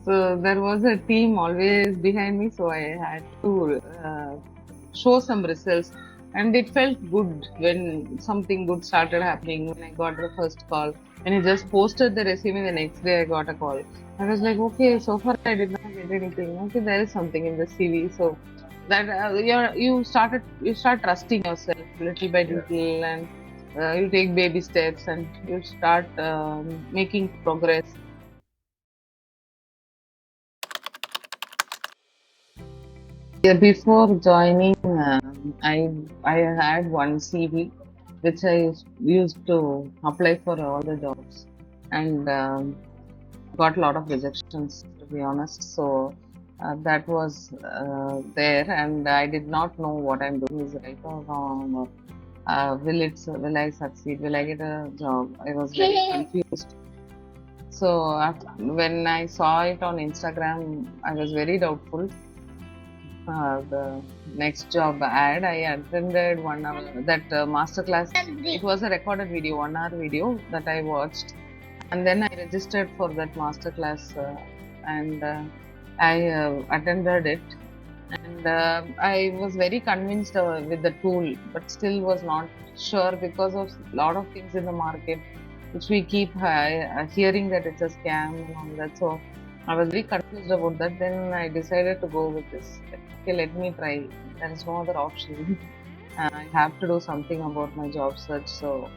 So there was a team always behind me, so I had to show some results. And it felt good when something good started happening. When I got the first call, when I just posted the resume, the next day I got a call. I was like, okay, so far I did not get anything. Okay, there is something in the CV. So that you start trusting yourself little by Yeah. little, and you take baby steps, and you start making progress. Yeah, before joining, I had one CV which I used to apply for all the jobs, and got a lot of rejections, to be honest. So that was there, and I did not know what I'm doing is right or wrong. Or, will I succeed? Will I get a job? I was very confused. So when I saw it on Instagram, I was very doubtful. The next job ad, I attended 1 hour that master class. It was a recorded video, 1 hour video that I watched, and then I registered for that master class, and I attended it. And I was very convinced with the tool, but still was not sure because of a lot of things in the market, which we keep hearing that it's a scam and all that. So I was very confused about that. Then I decided to go with this. Okay, let me try. There is no other option. I have to do something about my job search. So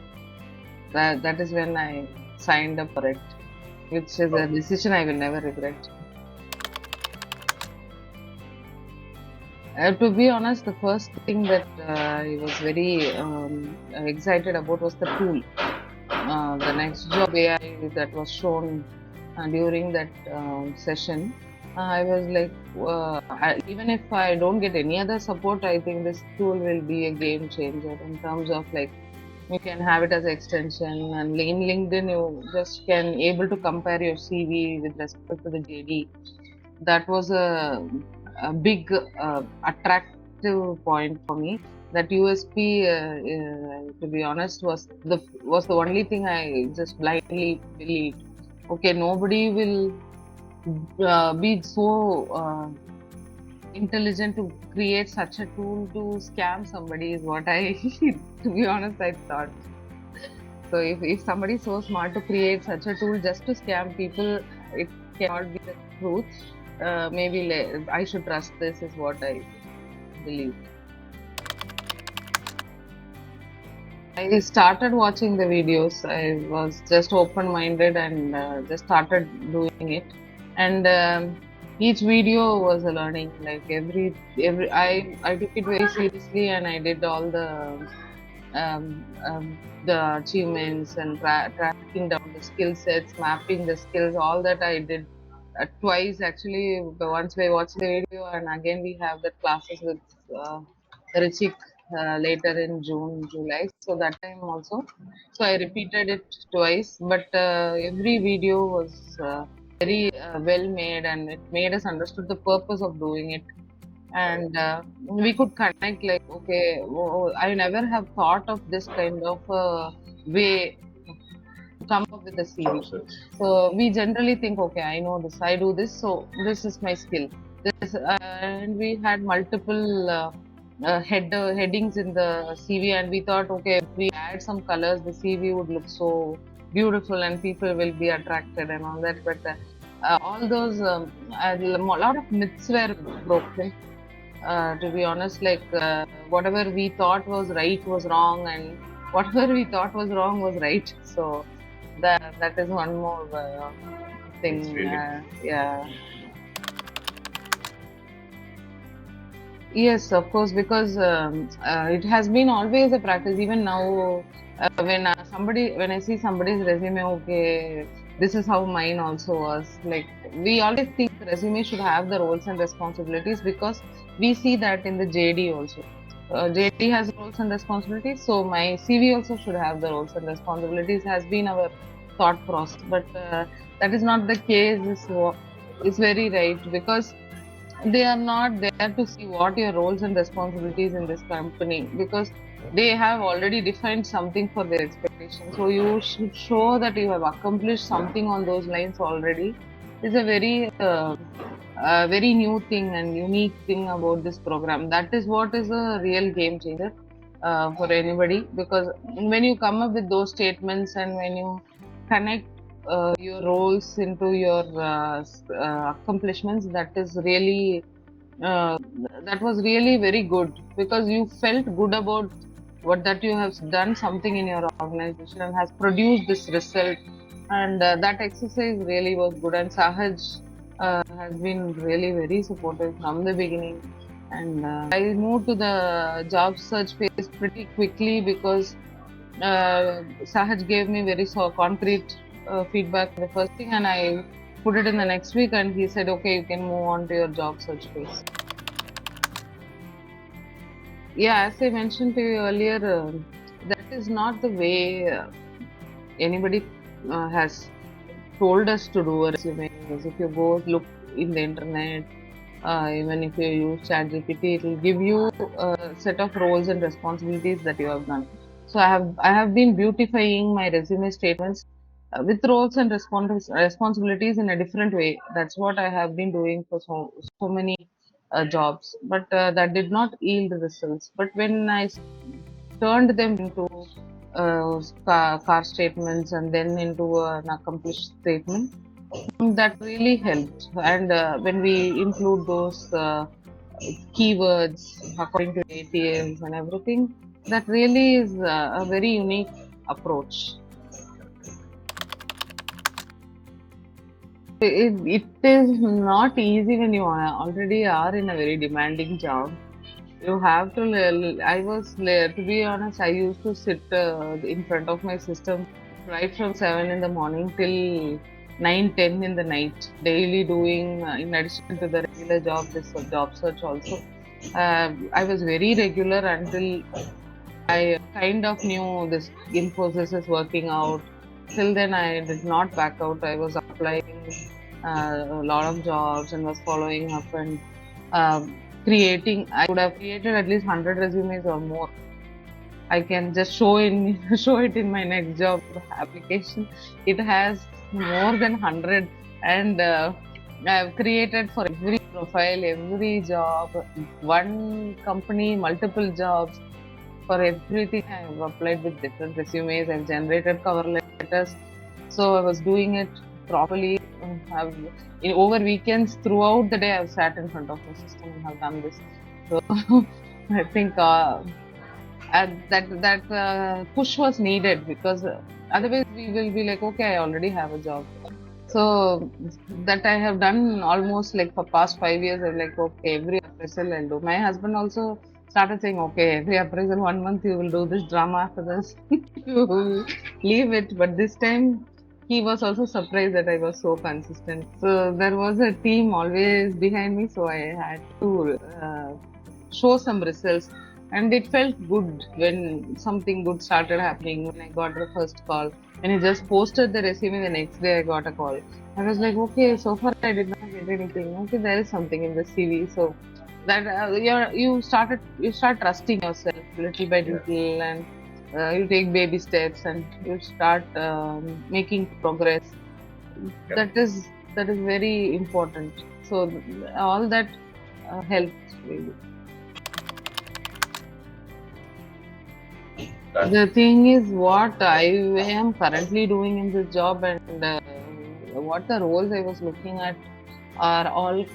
that is when I signed up for it, which is a decision I will never regret. To be honest, the first thing that I was very excited about was the tool. The NxtJob AI that was shown during that session. I was like, even if I don't get any other support, I think this tool will be a game changer in terms of like you can have it as an extension, and in LinkedIn you just can able to compare your CV with respect to the JD. That was a big attractive point for me. That USP, to be honest, was the only thing I just blindly believed. Okay, nobody will be so intelligent to create such a tool to scam somebody. Is what I, to be honest, I thought. So if somebody is so smart to create such a tool just to scam people, it cannot be the truth. Maybe I should trust this is what I believed. I started watching the videos. I was just open-minded and just started doing it. And each video was a learning. Like I took it very seriously, and I did all the achievements and tracking down the skill sets, mapping the skills. All that I did twice actually. Once we watched the video, and again we have the classes with Richik later in June, July. So that time also. So I repeated it twice, but every video was very well made, and it made us understood the purpose of doing it. And we could connect like, okay, I never have thought of this kind of way to come up with a CV. So we generally think, okay, I know this, I do this, so this is my skill. This, and we had multiple headings in the CV, and we thought, okay, if we add some colors, the CV would look so beautiful, and people will be attracted and all that. But all those, a lot of myths were broken. To be honest, like whatever we thought was right was wrong, and whatever we thought was wrong was right. So that is one more It's thing. really Yeah. Yes, of course, because it has been always a practice. Even now, when I see somebody's resume, okay, this is how mine also was. Like we always think the resume should have the roles and responsibilities because we see that in the JD also. JD has roles and responsibilities, so my CV also should have the roles and responsibilities. Has been our thought process, but that is not the case. Is very right because they are not there to see what your roles and responsibilities in this company because they have already defined something for their expectations. So you should show that you have accomplished something on those lines already, is a very new thing and unique thing about this program. That is what is a real game changer for anybody, because when you come up with those statements and when you connect your roles into your accomplishments, uh, that was really very good, because you felt good about what that you have done something in your organization and has produced this result, and that exercise really was good. And Sahaj has been really very supportive from the beginning, and I moved to the job search phase pretty quickly because Sahaj gave me very concrete feedback the first thing, and I put it in the next week, and he said, "Okay, you can move on to your job search phase." Yeah, as I mentioned to you earlier, that is not the way anybody has told us to do a resume. Because if you go look in the internet, even if you use ChatGPT, it will give you a set of roles and responsibilities that you have done. So I have been beautifying my resume statements with roles and responsibilities in a different way. That's what I have been doing for so many jobs, but that did not yield results. But when I turned them into car statements and then into an accomplished statement, that really helped. And when we include those keywords according to ATLs and everything, that really is a very unique approach. It is not easy when you already are in a very demanding job. You have to. To be honest, I used to sit in front of my system right from 7 in the morning till 9, 10 in the night, daily doing, in addition to the regular job, this job search also. I was very regular until I kind of knew this Infosys is working out. Till then, I did not back out. I was applying a lot of jobs and was following up and creating. I would have created at least 100 resumes or more. I can just show it in my next job application. It has more than 100, and I've created for every profile, every job, one company, multiple jobs. For everything, I've applied with different resumes. I've generated cover letters. So I was doing it properly. I've, over weekends, throughout the day, I've sat in front of my system and have done this. So I think that push was needed, because otherwise we will be like, okay, I already have a job. So that I have done almost like for past 5 years. I'm like, okay, every appraisal I'll do. My husband also started saying, okay, every appraisal 1 month you will do this drama, after this you will leave it. But this time he was also surprised that I was so consistent. So there was a team always behind me, so I had to show some results. And it felt good when something good started happening. When I got the first call, when he just posted the resume, the next day I got a call. I was like, okay, so far I did not get anything. Okay, there is something in the CV. So that you start trusting yourself little by little, and you take baby steps and you start making progress. That is very important. So all that helps really. The thing is, what I am currently doing in this job, and what the roles I was looking at are all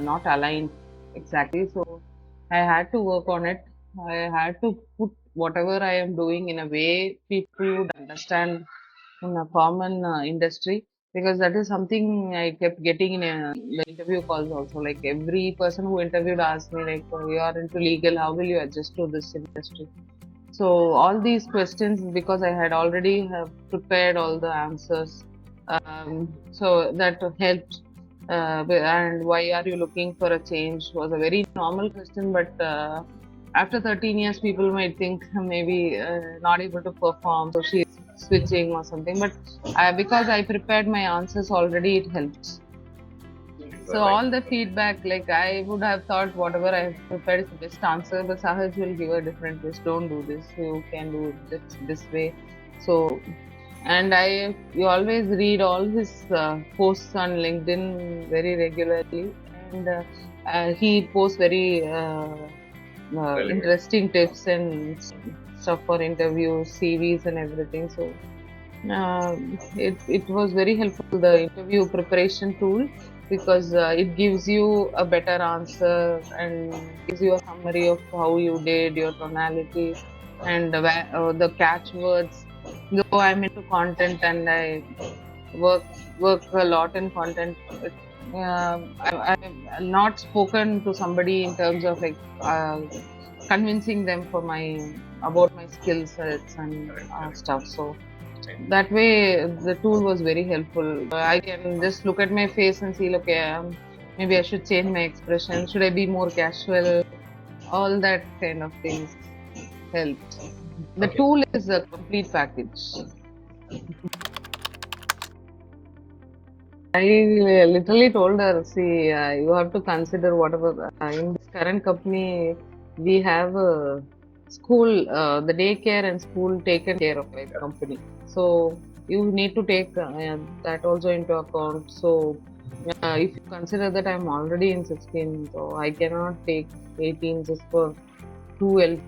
not aligned exactly. So I had to work on it. I had to put whatever I am doing in a way people would understand in a common industry, because that is something I kept getting in the interview calls also. Like every person who interviewed asked me, like, oh, you are into legal, how will you adjust to this industry? So all these questions, because I had already have prepared all the answers, so that helped. And why are you looking for a change was a very normal question, but after 13 years, people might think maybe not able to perform, so she's switching or something. But because I prepared my answers already, it helps. So all the feedback, like I would have thought whatever I have prepared is the best answer, but Sahaj will give a different twist. Don't do this. You can do it this way. So and you always read all his posts on LinkedIn very regularly, and he posts very interesting tips and stuff for interviews, CVs, and everything. So it was very helpful, the interview preparation tool, because it gives you a better answer and gives you a summary of how you did, your tonality, and the catchwords. Though I'm into content and I work a lot in content, I've not spoken to somebody in terms of like convincing them for about my skill sets and stuff. So that way the tool was very helpful. I can just look at my face and see, okay, maybe I should change my expression, should I be more casual, all that kind of things helped. The tool is a complete package. I literally told her, see, you have to consider whatever. In this current company, we have a school, the daycare and school taken care of by the company. So you need to take that also into account. So if you consider that I'm already in 16, so I cannot take 18 just for 12.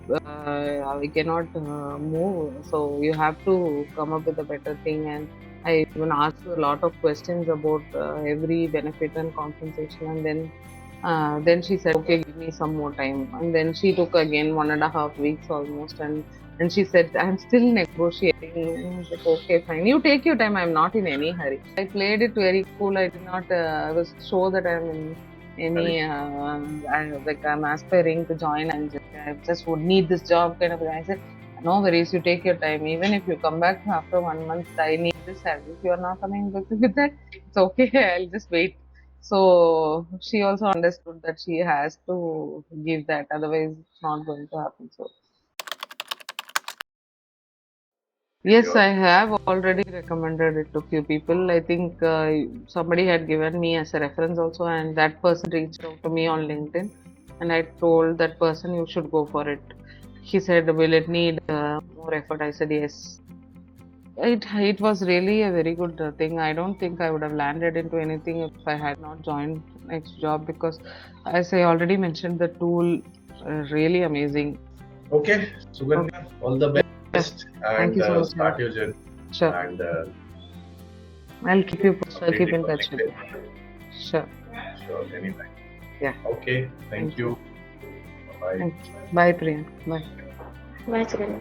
We cannot move. So you have to come up with a better thing. And I even asked a lot of questions about every benefit and compensation, and then she said, okay, give me some more time. And then she took again 1.5 weeks almost, and she said, I'm still negotiating. Like, okay, fine, you take your time, I'm not in any hurry. I played it very cool. I did not I was sure that I'm in any I'm aspiring to join, and I just would need this job kind of thing. I said, no worries, you take your time. Even if you come back after 1 month, I need this service. If you are not coming back with that, it's okay. I'll just wait. So she also understood that she has to give that, otherwise it's not going to happen. So yes, I have already recommended it to few people. I think somebody had given me as a reference also, and that person reached out to me on LinkedIn, and I told that person you should go for it. He said, will it need more effort? I said yes. It was really a very good thing. I don't think I would have landed into anything if I had not joined Next Job, because, as I already mentioned, the tool really amazing. Okay, Suganya, all the best. Thank you so much. Start your journey. Sure. And I'll keep you posted. I'll keep in touch with you. Sure. Sure, anytime. Yeah. Okay, thank you. Bye. Bye, Priya. Bye. Bye, Suganya.